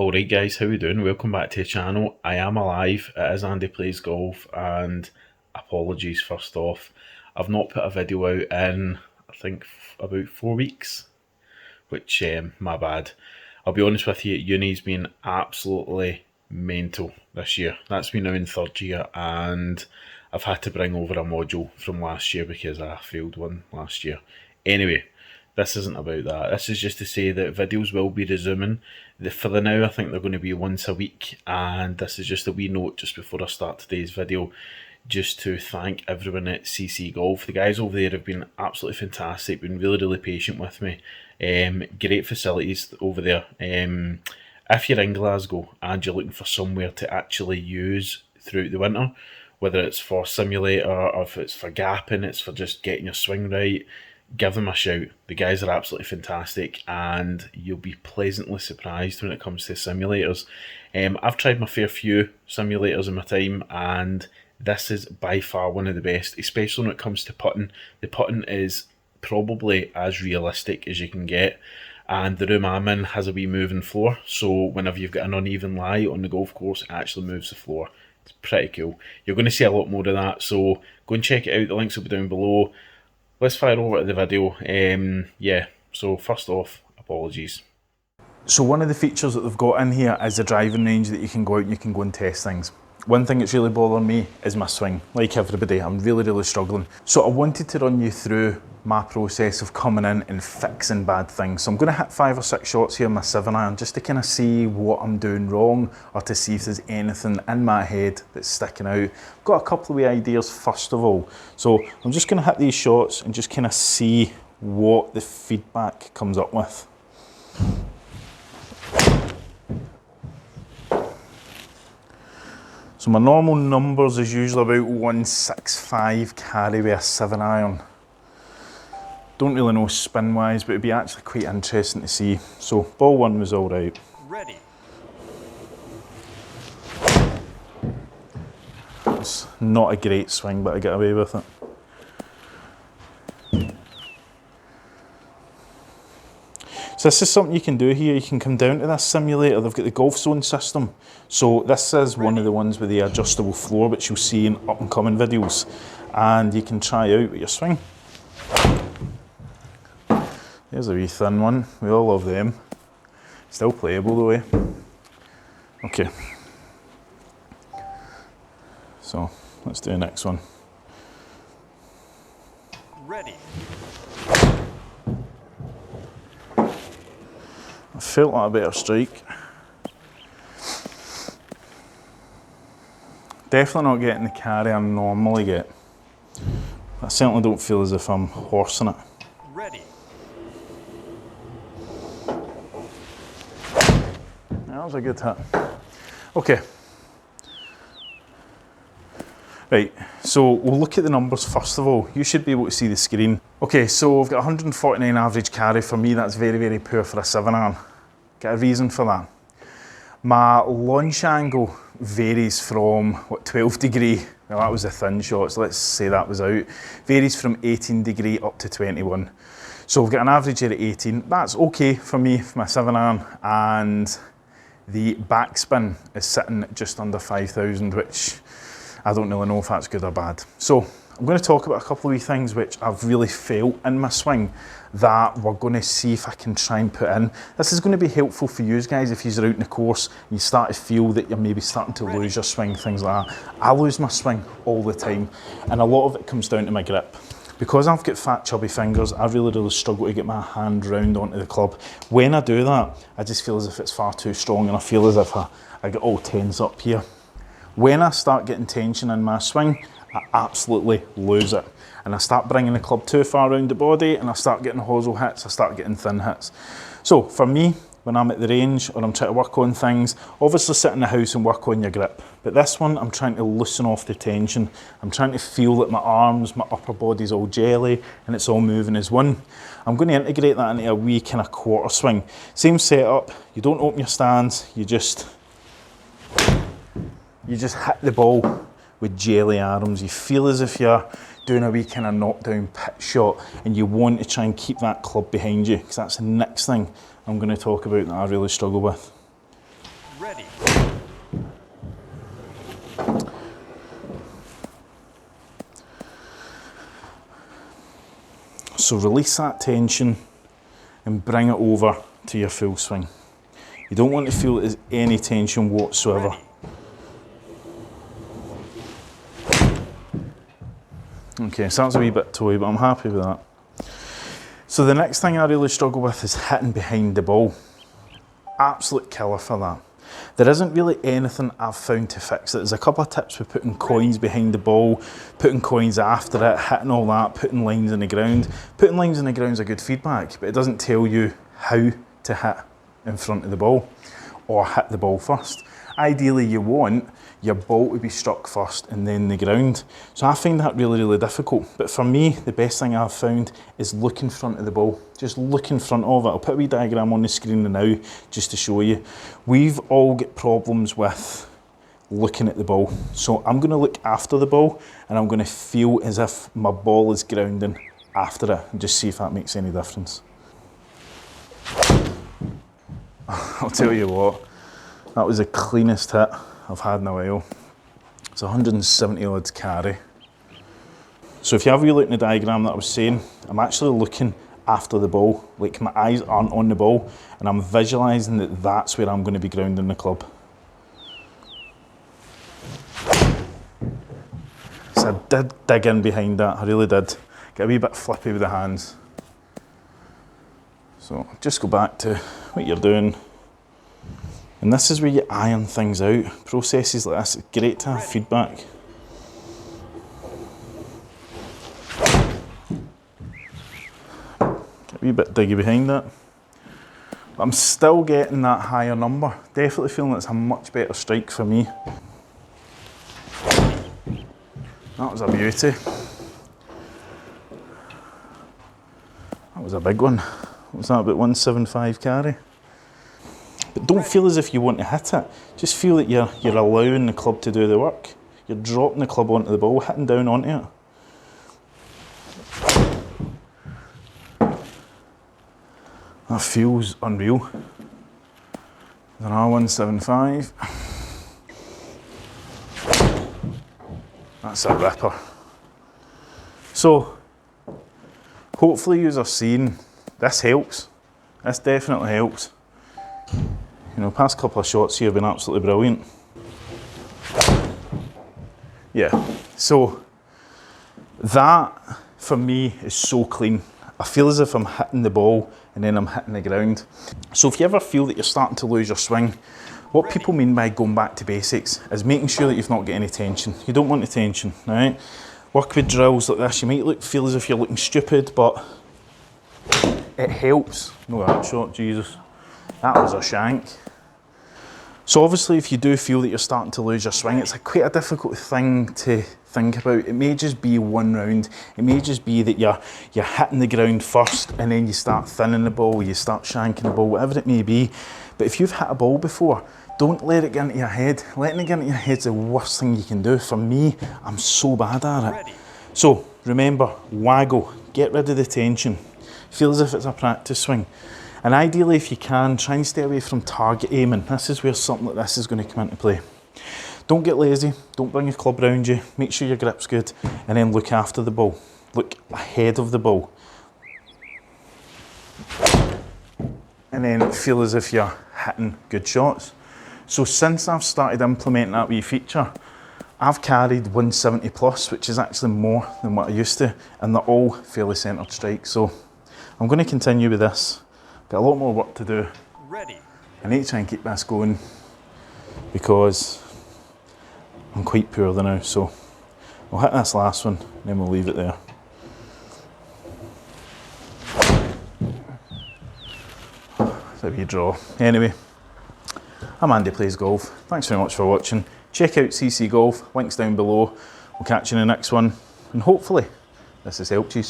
Alright guys, how we doing? Welcome back to the channel. I am alive, it is Andy Plays Golf, and apologies first off. I've not put a video out in, I think, about 4 weeks, which, my bad. I'll be honest with you, uni's been absolutely mental this year. That's me now in third year, and I've had to bring over a module from last year because I failed one last year. Anyway, this isn't about that. This is just to say that videos will be resuming. For the now, I think they're going to be once a week, and this is just a wee note just before I start today's video, just to thank everyone at CC Golf. The guys over there have been absolutely fantastic, been really patient with me. Great facilities over there. If you're in Glasgow and you're looking for somewhere to actually use throughout the winter, whether it's for simulator or if it's for gapping, it's for just getting your swing right, give them a shout. The guys are absolutely fantastic and you'll be pleasantly surprised when it comes to simulators. I've tried my fair few simulators in my time, and this is by far one of the best, especially when it comes to putting. The putting is probably as realistic as you can get, and the room I'm in has a wee moving floor, so whenever you've got an uneven lie on the golf course, it actually moves the floor. It's pretty cool. You're going to see a lot more of that, so go and check it out. The links will be down below. Let's fire over to the video. Yeah, so first off, apologies. So one of the features that they've got in here is a driving range that you can go out and you can go and test things. One thing that's really bothering me is my swing. Like everybody, I'm really struggling. So I wanted to run you through my process of coming in and fixing bad things. So I'm going to hit 5 or 6 shots here on my 7-iron just to kind of see what I'm doing wrong, or to see if there's anything in my head that's sticking out. I've got a couple of ideas first of all. So I'm just going to hit these shots and just kind of see what the feedback comes up with. So my normal numbers is usually about 165 carry with a 7-iron. Don't really know spin wise, but it'd be actually quite interesting to see. So ball 1 was all right. Ready. It's not a great swing, but I get away with it. So this is something you can do here. You can come down to this simulator. They've got the golf zone system. So this is one of the ones with the adjustable floor, which you'll see in up and coming videos. And you can try out with your swing. There's a wee thin one. We all love them. Still playable though, eh? Okay. So let's do the next one. Ready. I felt like a better strike. Definitely not getting the carry I normally get. I certainly don't feel as if I'm horsing it. Ready. That was a good hit. Okay. Right, so we'll look at the numbers first of all. You should be able to see the screen. Okay, so I've got 149 average carry. For me, that's very poor for a 7-iron. Got a reason for that. My launch angle varies from, 12 degree, well that was a thin shot, so let's say that was out. Varies from 18 degree up to 21. So we've got an average here at 18. That's okay for me, for my 7-iron, and the backspin is sitting at just under 5,000, which I don't really know if that's good or bad. So I'm going to talk about a couple of wee things which I've really felt in my swing that we're going to see if I can try and put in. This is going to be helpful for you guys if you're out in the course and you start to feel that you're maybe starting to lose your swing, things like that. I lose my swing all the time, and a lot of it comes down to my grip. Because I've got fat chubby fingers, I really struggle to get my hand round onto the club. When I do that, I just feel as if it's far too strong, and I feel as if I get all tense up here. When I start getting tension in my swing, I absolutely lose it. And I start bringing the club too far around the body, and I start getting hosel hits, I start getting thin hits. So for me, when I'm at the range or I'm trying to work on things, obviously sit in the house and work on your grip. But this one, I'm trying to loosen off the tension. I'm trying to feel that my arms, my upper body's all jelly and it's all moving as one. I'm going to integrate that into a wee kind of quarter swing. Same setup, you don't open your stance, you just hit the ball with jelly arms. You feel as if you're doing a wee kind of knockdown pitch shot, and you want to try and keep that club behind you, because that's the next thing I'm going to talk about that I really struggle with. So release that tension and bring it over to your full swing. You don't want to feel that there's any tension whatsoever. Okay, so that's a wee bit toy, but I'm happy with that. So the next thing I really struggle with is hitting behind the ball. Absolute killer for that. There isn't really anything I've found to fix it. There's a couple of tips with putting coins behind the ball, putting coins after it, hitting all that, putting lines in the ground. Putting lines in the ground is a good feedback, but it doesn't tell you how to hit in front of the ball or hit the ball first. Ideally, you want your ball to be struck first and then the ground. So I find that really, really difficult. But for me, the best thing I've found is look in front of the ball. Just look in front of it. I'll put a wee diagram on the screen now just to show you. We've all got problems with looking at the ball. So I'm going to look after the ball and I'm going to feel as if my ball is grounding after it and just see if that makes any difference. I'll tell you what, that was the cleanest hit I've had in a while. It's 170 odds carry. So if you have a wee look in the diagram that I was saying, I'm actually looking after the ball, like my eyes aren't on the ball, and I'm visualising that that's where I'm going to be grounding the club. So I did dig in behind that, I really did. Get a wee bit flippy with the hands. So just go back to what you're doing. And this is where you iron things out. Processes like this, it's great to have feedback. Get a wee bit diggy behind that. But I'm still getting that higher number. Definitely feeling it's a much better strike for me. That was a beauty. That was a big one. What was that, about 175 carry? But don't feel as if you want to hit it. Just feel that you're allowing the club to do the work. You're dropping the club onto the ball, hitting down onto it. That feels unreal. There's an R175. That's a ripper. So, hopefully you are seeing this helps. This definitely helps. You know, past couple of shots here have been absolutely brilliant. Yeah, so that for me is so clean. I feel as if I'm hitting the ball and then I'm hitting the ground. So if you ever feel that you're starting to lose your swing, what people mean by going back to basics is making sure that you've not got any tension. You don't want the tension, right? Work with drills like this. You might feel as if you're looking stupid, but it helps. No, that shot, Jesus. That was a shank. So obviously if you do feel that you're starting to lose your swing, it's quite a difficult thing to think about. It may just be one round. It may just be that you're hitting the ground first and then you start thinning the ball, you start shanking the ball, whatever it may be. But if you've hit a ball before, don't let it get into your head. Letting it get into your head is the worst thing you can do. For me, I'm so bad at it. So remember, waggle, get rid of the tension. Feel as if it's a practice swing. And ideally, if you can, try and stay away from target aiming. This is where something like this is going to come into play. Don't get lazy, don't bring your club around you, make sure your grip's good, and then look after the ball. Look ahead of the ball. And then feel as if you're hitting good shots. So since I've started implementing that wee feature, I've carried 170 plus, which is actually more than what I used to, and they're all fairly centred strikes. So I'm going to continue with this. Got a lot more work to do. Ready. I need to try and keep this going because I'm quite poor now. So we'll hit this last one and then we'll leave it there. It's a wee draw. Anyway, I'm Andy Plays Golf. Thanks very much for watching. Check out CC Golf, links down below. We'll catch you in the next one, and hopefully this has helped you.